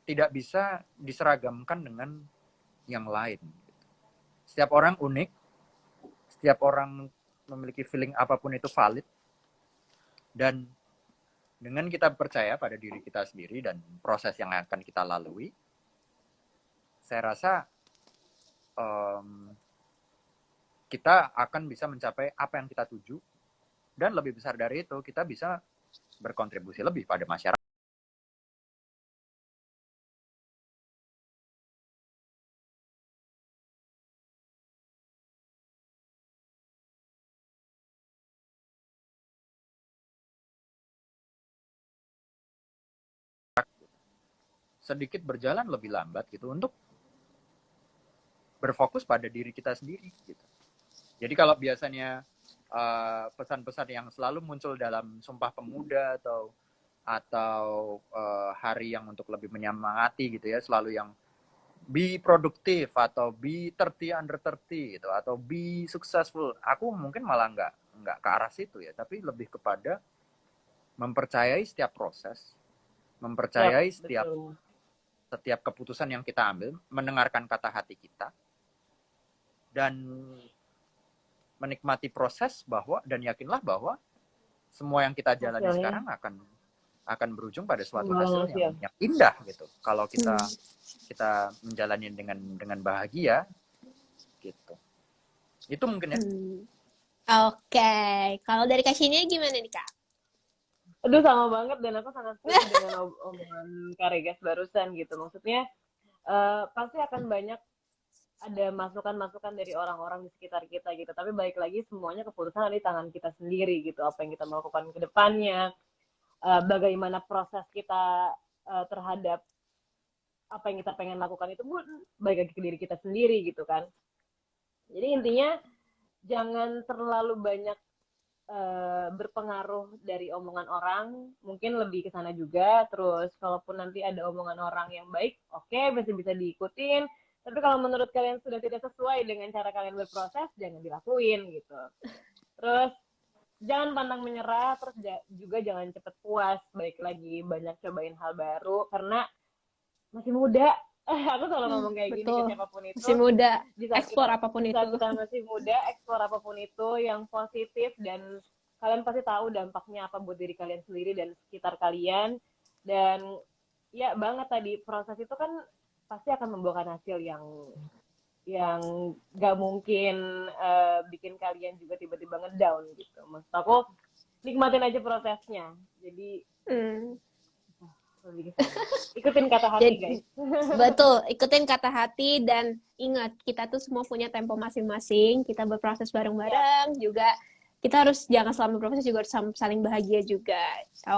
tidak bisa diseragamkan dengan yang lain. Setiap orang unik, setiap orang memiliki feeling apapun itu valid, dan dengan kita percaya pada diri kita sendiri dan proses yang akan kita lalui, saya rasa kita akan bisa mencapai apa yang kita tuju, dan lebih besar dari itu, kita bisa berkontribusi lebih pada masyarakat. Sedikit berjalan lebih lambat gitu untuk berfokus pada diri kita sendiri gitu. Jadi kalau biasanya pesan-pesan yang selalu muncul dalam Sumpah Pemuda atau hari yang untuk lebih menyemangati gitu ya, selalu yang be produktif atau be 30 under 30 gitu atau be successful. Aku mungkin malah nggak ke arah situ ya, tapi lebih kepada mempercayai setiap proses, mempercayai setiap keputusan yang kita ambil, mendengarkan kata hati kita, dan menikmati proses dan yakinlah bahwa semua yang kita jalani sekarang akan berujung pada suatu hasil yang indah gitu. Kalau kita menjalani dengan bahagia gitu. Itu mungkin ya. Oke. Kalau dari Kak Shinya gimana nih Kak? Aduh, sama banget, dan aku sangat setuju dengan omongan Kak Regas barusan gitu. Maksudnya pasti akan banyak ada masukan-masukan dari orang-orang di sekitar kita gitu. Tapi balik lagi semuanya keputusan ada di tangan kita sendiri gitu. Apa yang kita melakukan ke depannya, bagaimana proses kita terhadap apa yang kita pengen lakukan itu pun balik lagi ke diri kita sendiri gitu kan. Jadi intinya jangan terlalu banyak berpengaruh dari omongan orang, mungkin lebih ke sana juga. Terus kalaupun nanti ada omongan orang yang baik, oke, masih bisa diikutin. Tapi kalau menurut kalian sudah tidak sesuai dengan cara kalian berproses, jangan dilakuin gitu. Terus jangan pantang menyerah, terus juga jangan cepet puas. Balik lagi banyak cobain hal baru karena masih muda. Aku selalu ngomong kayak gini ke Betul. siapapun itu. Masih muda, Di saat eksplor kita, apapun di itu. saat kita masih muda, eksplor apapun itu yang positif dan kalian pasti tahu dampaknya apa buat diri kalian sendiri dan sekitar kalian. Dan ya banget tadi proses itu kan pasti akan membuahkan hasil yang gak mungkin bikin kalian juga tiba-tiba ngedown gitu. Maksud aku nikmatin aja prosesnya. Jadi Hmm. lebih ke sana. Ikutin kata hati Jadi, guys. betul, ikutin kata hati dan ingat kita tuh semua punya tempo masing-masing. Kita berproses bareng-bareng juga. Kita harus jangan selama berproses juga harus saling bahagia juga.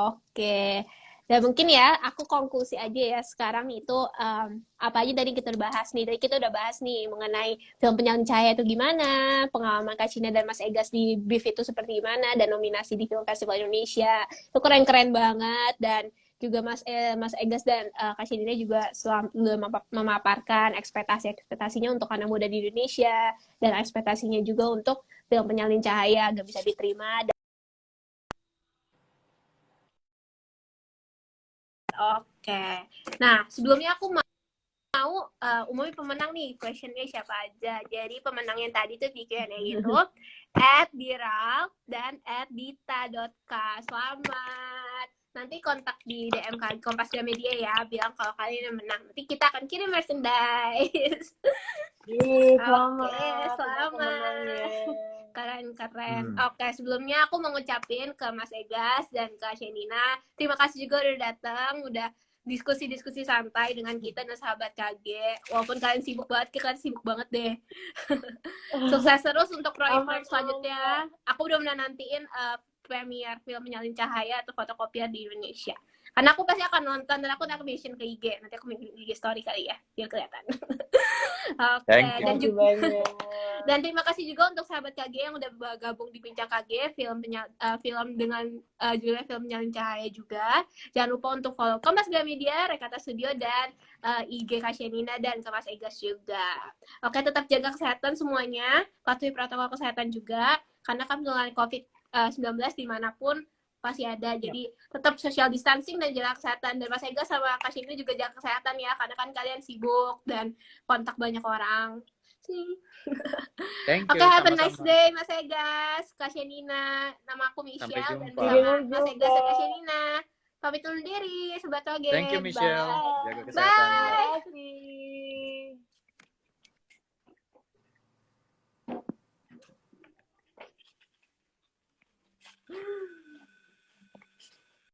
Oke. Dan mungkin ya, aku konklusi aja ya sekarang itu apa aja tadi kita udah bahas nih. Tadi kita udah bahas nih mengenai film Penyalin Cahaya itu gimana, pengalaman Kak Cina dan Mas Egas di BIF itu seperti gimana, dan nominasi di Film Festival Indonesia. Itu keren-keren banget, dan juga Mas Egas dan Kak Cina juga selalu memaparkan ekspektasinya untuk anak muda di Indonesia, dan ekspektasinya juga untuk film Penyalin Cahaya gak bisa diterima. Oke. Nah, sebelumnya aku mau umumin pemenang nih, questionnya siapa aja. Jadi pemenang yang tadi tuh di Q&A itu @diral dan @dita.k. Selamat. Nanti kontak di DM Kompas Gramedia ya, bilang kalau kalian yang menang. Nanti kita akan kirim merchandise. Selamat. Oke, selamat. Keren. Oke, sebelumnya aku mau ngucapin ke Mas Egas dan ke Shenina, terima kasih juga udah datang, udah diskusi-diskusi santai dengan kita dan sahabat KG. Walaupun kalian sibuk banget deh. Sukses terus untuk proyek-proyek selanjutnya. Aku udah menantiin premier film Penyalin Cahaya atau fotokopier di Indonesia. Karena aku pasti akan nonton dan aku udah mention ke IG. Nanti aku bikin IG story kali ya, biar kelihatan. Oke, dan terima kasih juga untuk sahabat KG yang udah gabung di Bincang KG, film dengan judulnya Film Penyalin Cahaya juga. Jangan lupa untuk follow Kompas Gramedia, Rekata Studio, dan IG Kak Shenina dan ke Mas Egas juga. Oke, tetap jaga kesehatan semuanya, patuhi protokol kesehatan juga, karena kan dengan COVID-19 dimanapun pasti ada, jadi tetap social distancing dan jaga kesehatan. Dan Mas Egas sama Kak Shenina juga jaga kesehatan ya, karena kan kalian sibuk dan kontak banyak orang. Thank you, Oke, have a sama-sama. nice day, Mas Egas, Kak Shenina. Nama aku Michelle, Sampai dan jumpa. bersama Mas Egas dan Kak Shenina. Pamit undur diri, Sobat Toge. Thank you, Michelle. Bye. Jaga kesehatan. Bye. Terima kasih.